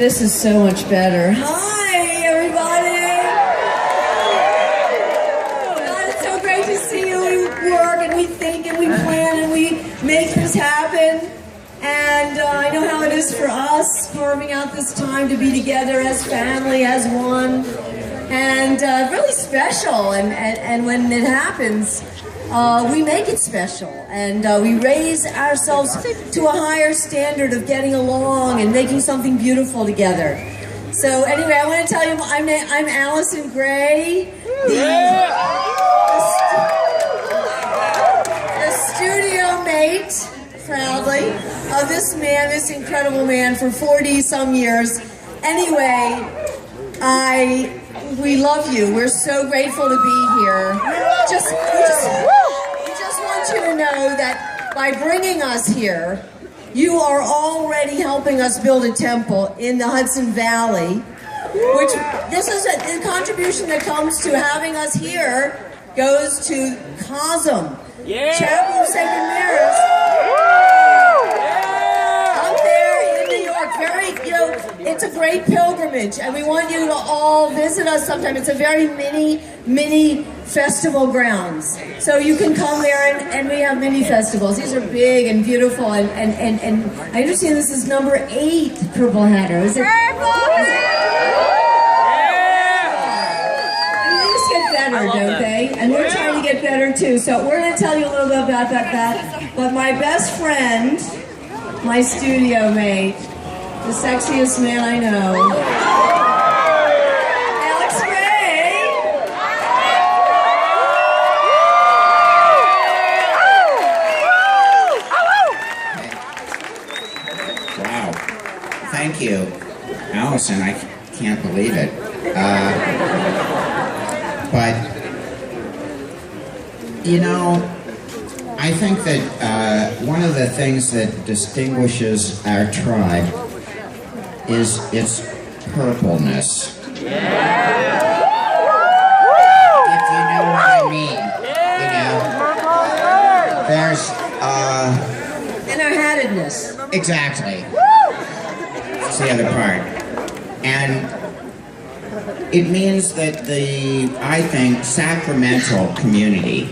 This is so much better. Hi, everybody. God, it's so great to see you. We work and we think and we plan and we make things happen. And I know how it is for us, carving out this time to be together as family, as one. And really special. And when it happens, we make it special, and we raise ourselves to a higher standard of getting along and making something beautiful together. So anyway, I want to tell you, I'm Allison Gray, the studio mate, proudly, of this man, this incredible man, for 40-some years. Anyway, we love you. We're so grateful to be here. We just want you to know that by bringing us here, you are already helping us build a temple in the Hudson Valley, which this is a contribution that comes to having us here goes to COSM, Chapel of Sacred Mirrors. It's a great pilgrimage, and we want you to all visit us sometime. It's a very mini festival grounds. So you can come there, and we have mini festivals. These are big and beautiful, and I understand this is number 8 Purple Hatter. Is it? These get better, don't they? And we're trying to get better too. So we're going to tell you a little bit about that. But my best friend, my studio mate, the sexiest man I know, Alex Ray. Wow. Thank you, Allison. I can't believe it. But, you know, I think that one of the things that distinguishes our tribe is its purpleness. If you know what I mean. You know, there's and our hattedness. Exactly. That's the other part. And it means that I think, sacramental community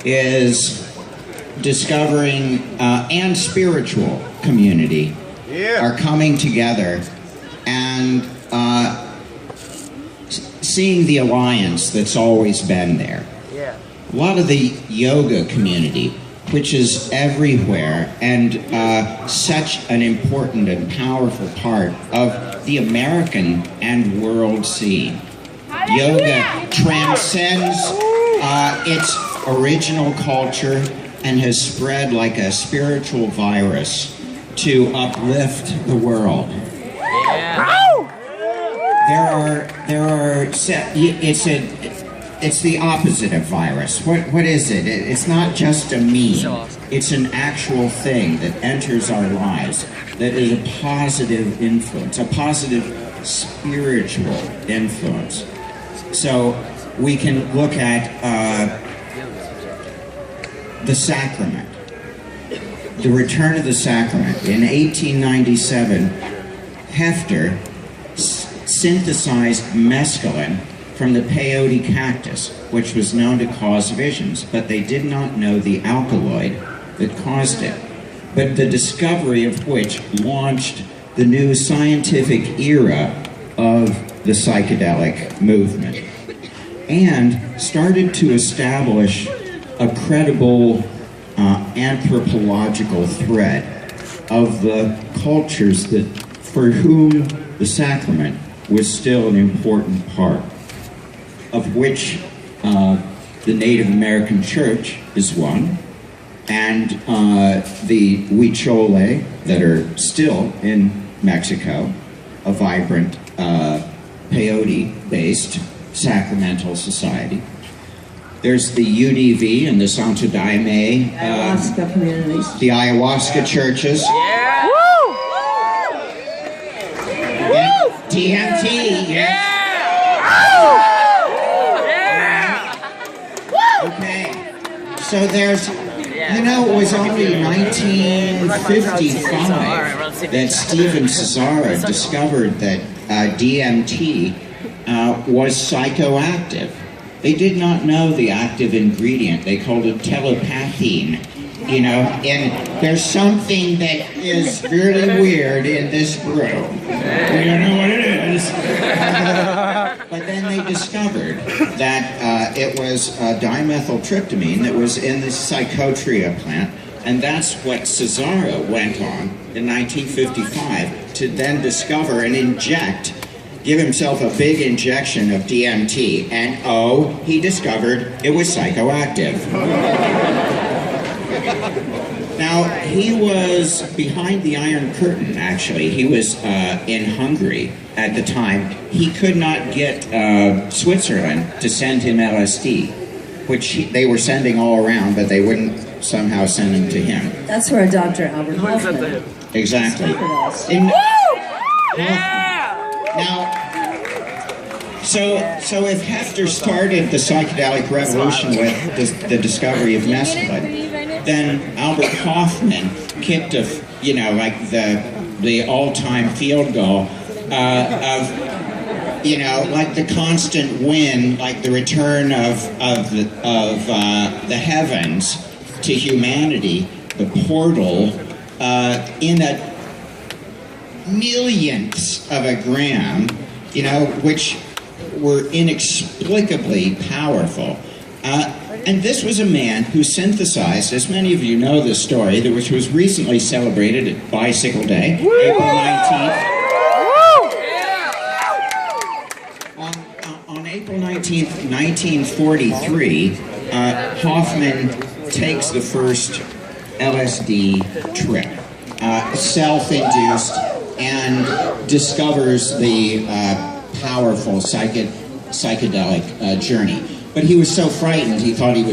is discovering, and spiritual community are coming together and seeing the alliance that's always been there. A lot of the yoga community, which is everywhere and such an important and powerful part of the American and world scene. Yoga transcends its original culture and has spread like a spiritual virus to uplift the world. It's the opposite of virus. What is it? It's not just a meme. It's an actual thing that enters our lives that is a positive influence, a positive spiritual influence. So we can look at the sacrament. The return of the sacrament. In 1897, Hefter synthesized mescaline from the peyote cactus, which was known to cause visions, but they did not know the alkaloid that caused it. But the discovery of which launched the new scientific era of the psychedelic movement and started to establish a credible anthropological thread of the cultures that for whom the sacrament was still an important part, of which the Native American Church is one, and the Huichol that are still in Mexico, a vibrant peyote-based sacramental society. There's the UDV and the Santo Daime, ayahuasca communities. The ayahuasca churches. Yeah! And TMT, yes. Okay. So there's You know, it was only 1955 that Stephen Cesaro discovered that DMT was psychoactive. They did not know the active ingredient. They called it telepathine. You know, and there's something that is really weird in this room. We don't know what it is. But then they discovered that it was dimethyltryptamine that was in the psychotria plant, and that's what Cesaro went on in 1955 to then discover and give himself a big injection of DMT, and he discovered it was psychoactive. Now, he was behind the Iron Curtain, actually. He was in Hungary at the time. He could not get Switzerland to send him LSD, which they were sending all around, but they wouldn't somehow send him to him. That's where Dr. Albert Hoffman. Exactly. Now, so if Hefter started the psychedelic revolution with the discovery of mescaline, then Albert Hoffman kicked like the all-time field goal of like the constant wind, like the return of the heavens to humanity, the portal in a millionths of a gram, which were inexplicably powerful. And this was a man who synthesized, as many of you know this story, which was recently celebrated at Bicycle Day, April 19th. On April 19th, 1943, Hoffman takes the first LSD trip, self-induced, and discovers the powerful psychedelic journey. But he was so frightened, he thought he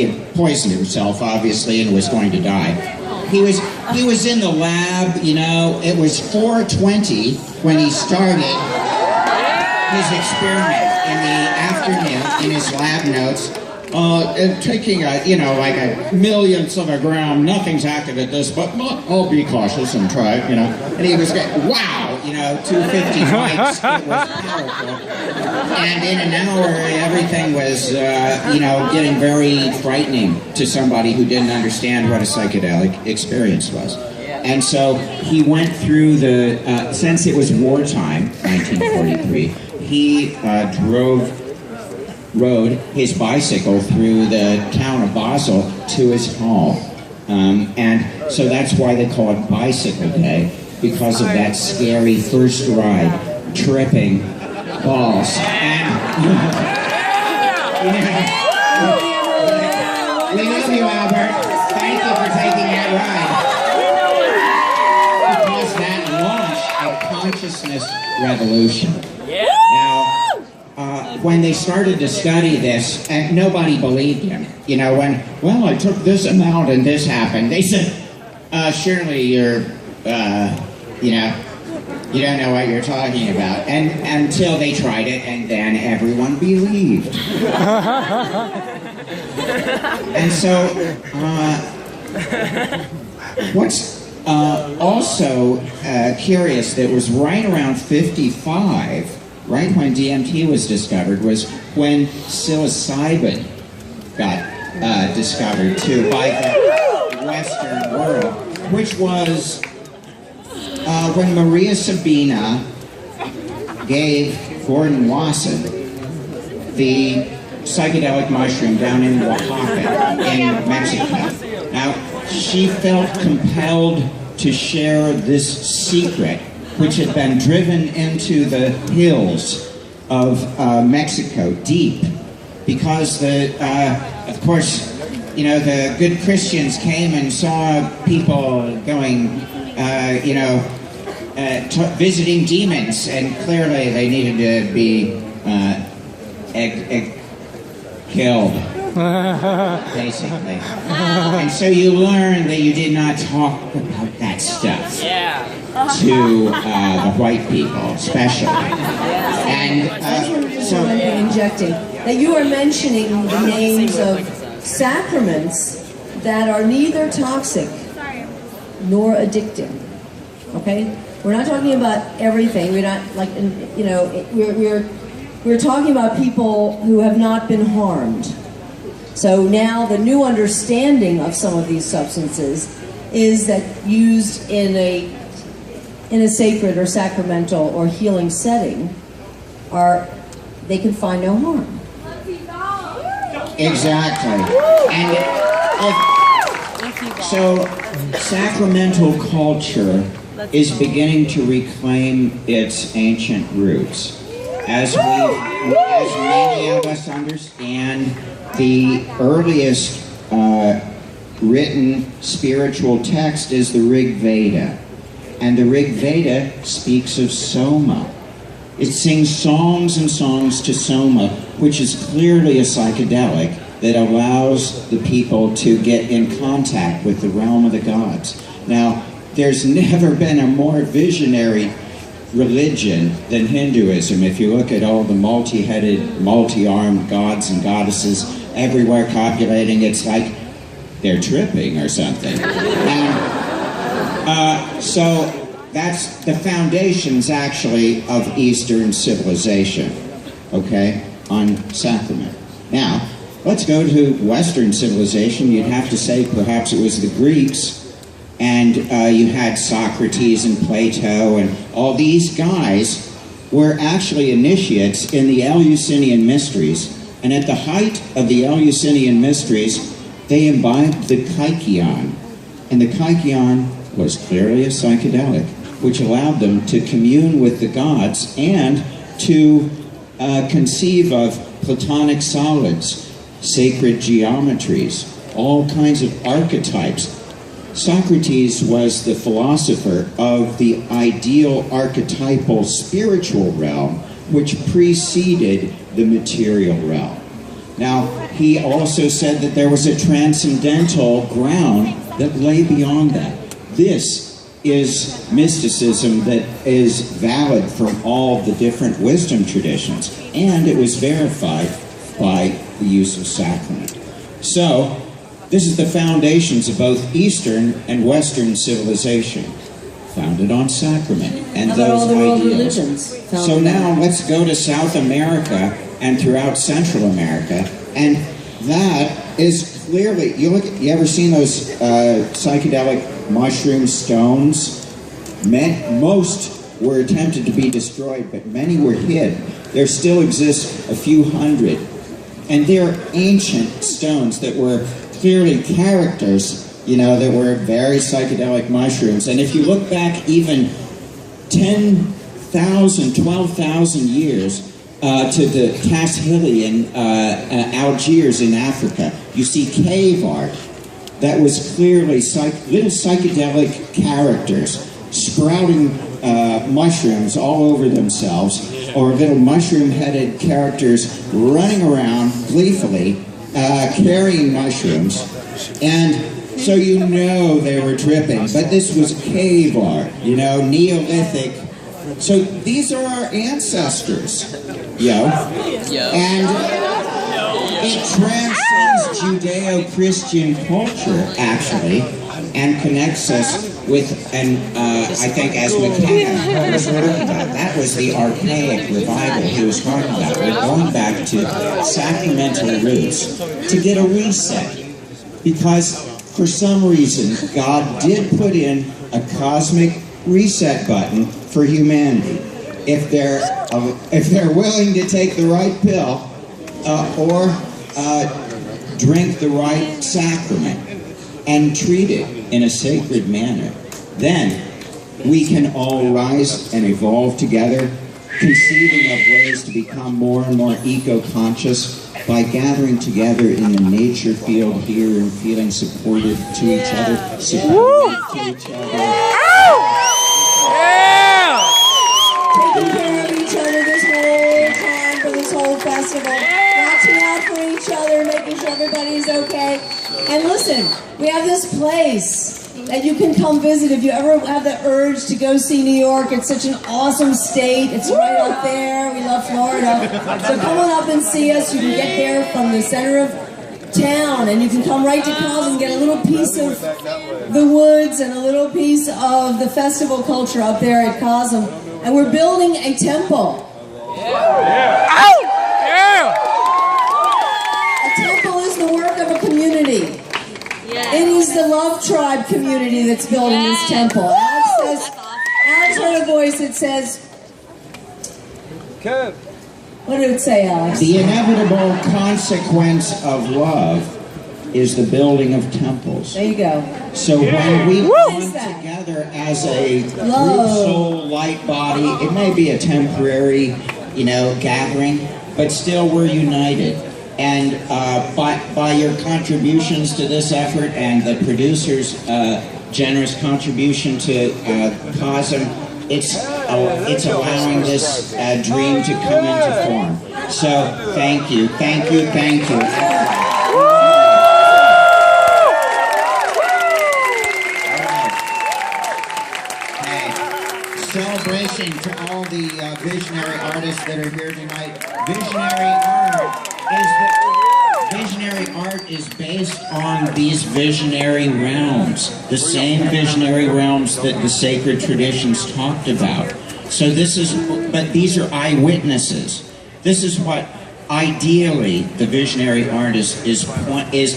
had poisoned himself, obviously, and was going to die. He was in the lab, it was 4:20 when he started his experiment in the afternoon in his lab notes. Taking like a millionth of a gram, nothing's active at this, but I'll be cautious and try it, And he was getting, wow, 250 mics, it was powerful. And in an hour, everything was, getting very frightening to somebody who didn't understand what a psychedelic experience was. And so he went through since it was wartime, 1943, he rode his bicycle through the town of Basel to his home. And so that's why they call it Bicycle Day, because of that scary first ride, tripping balls. And, we love you, Albert. Thank you for taking that ride. Because that launched a consciousness revolution. Now, when they started to study this, and nobody believed him. I took this amount and this happened. They said, surely you're, you don't know what you're talking about. And until they tried it, and then everyone believed. And so, what's also curious, that was right around 55, right when DMT was discovered, was when psilocybin got discovered too by the Western world, which was when Maria Sabina gave Gordon Wasson the psychedelic mushroom down in Oaxaca in Mexico. Now, she felt compelled to share this secret, which had been driven into the hills of Mexico, deep, because of course, the good Christians came and saw people going, visiting demons, and clearly they needed to be killed, basically. And so you learn that you did not talk about that stuff to the white people, especially. And so injecting that you are mentioning the names of sacraments that are neither toxic nor addictive. Okay, we're not talking about everything. We're not like, you know, we're talking about people who have not been harmed. So now the new understanding of some of these substances is that used in a sacred or sacramental or healing setting, they can find no harm. Exactly. And so sacramental culture is beginning to reclaim its ancient roots. As many of us understand, the earliest written spiritual text is the Rig Veda. And the Rig Veda speaks of Soma. It sings songs and songs to Soma, which is clearly a psychedelic that allows the people to get in contact with the realm of the gods. Now, there's never been a more visionary religion than Hinduism. If you look at all the multi-headed, multi-armed gods and goddesses everywhere copulating, it's like they're tripping or something. And so that's the foundations, actually, of Eastern civilization, okay, on sacrament. Now, let's go to Western civilization. You'd have to say perhaps it was the Greeks, and you had Socrates and Plato, and all these guys were actually initiates in the Eleusinian mysteries. And at the height of the Eleusinian mysteries, they imbibed the kykeon. And the kykeon was clearly a psychedelic, which allowed them to commune with the gods and to conceive of platonic solids, sacred geometries, all kinds of archetypes. Socrates was the philosopher of the ideal archetypal spiritual realm, which preceded the material realm. Now, he also said that there was a transcendental ground that lay beyond that. This is mysticism that is valid from all the different wisdom traditions, and it was verified by the use of sacrament. So, this is the foundations of both Eastern and Western civilization, founded on sacrament and those ideals. So now let's go to South America and throughout Central America, and that is clearly, you ever seen those psychedelic mushroom stones? Most were attempted to be destroyed, but many were hid. There still exist a few hundred, and they're ancient stones that were clearly characters, you know, that were very psychedelic mushrooms. And if you look back even 10,000, 12,000 years to the Cashhilly Algiers in Africa, you see cave art that was clearly little psychedelic characters sprouting mushrooms all over themselves, or little mushroom-headed characters running around gleefully carrying mushrooms. And so you know they were tripping, but this was cave art, you know, Neolithic. So these are our ancestors, and it transcends Judeo-Christian culture, actually, and connects us with, and I think as McKenna was talking about, that was the archaic revival he was talking about. We're going back to sacramental roots to get a reset, because for some reason God did put in a cosmic reset button for humanity. If they're willing to take the right pill or drink the right sacrament and treat it in a sacred manner, then we can all rise and evolve together, conceiving of ways to become more and more eco-conscious by gathering together in the nature field here and feeling supportive to each other, supportive to each other. Taking care of each other this whole time for this whole festival. Watching out for each other, making sure everybody's okay. And listen, we have this place that you can come visit if you ever have the urge to go see New York. It's such an awesome state. It's right up there. We love Florida. So come on up and see us. You can get there from the center of town, and you can come right to Cosm and get a little piece of the woods and a little piece of the festival culture up there at Cosm. And we're building a temple. Yeah. A temple is the work of a community. It is the Love Tribe community that's building this temple. Alex heard a voice that says, what did it say, Alex? The inevitable consequence of love is the building of temples. There you go. So when we come together as a group, soul, light body, it may be a temporary, gathering, but still we're united. And by your contributions to this effort and the producers' generous contribution to Cosm, it's allowing this dream to come into form. So thank you. Celebration to all the visionary artists that are here tonight. Visionary art is based on these visionary realms, the same visionary realms that the sacred traditions talked about. So but these are eyewitnesses. This is what ideally the visionary artist is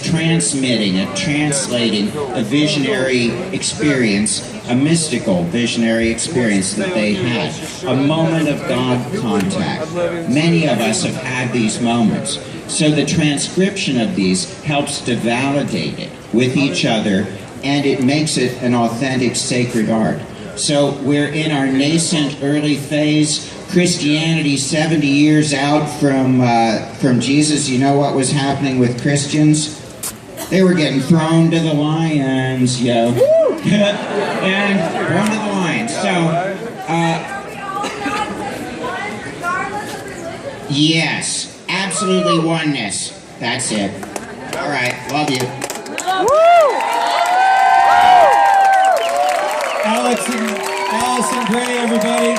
transmitting and translating a visionary experience, a mystical visionary experience that they had, a moment of God contact. Many of us have had these moments. So the transcription of these helps to validate it with each other, and it makes it an authentic sacred art. So we're in our nascent early phase. Christianity 70 years out from Jesus. You know what was happening with Christians? They were getting thrown to the lions, and thrown to the lions. So, yes, absolutely oneness. That's it. All right, love you. Allison, Gray, everybody.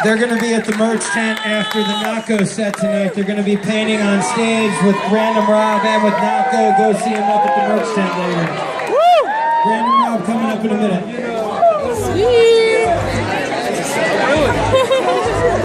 They're going to be at the merch tent after the Naco set tonight. They're going to be painting on stage with Random Rob and with Naco. Go see them up at the merch tent later. Random Rob coming up in a minute. Sweet.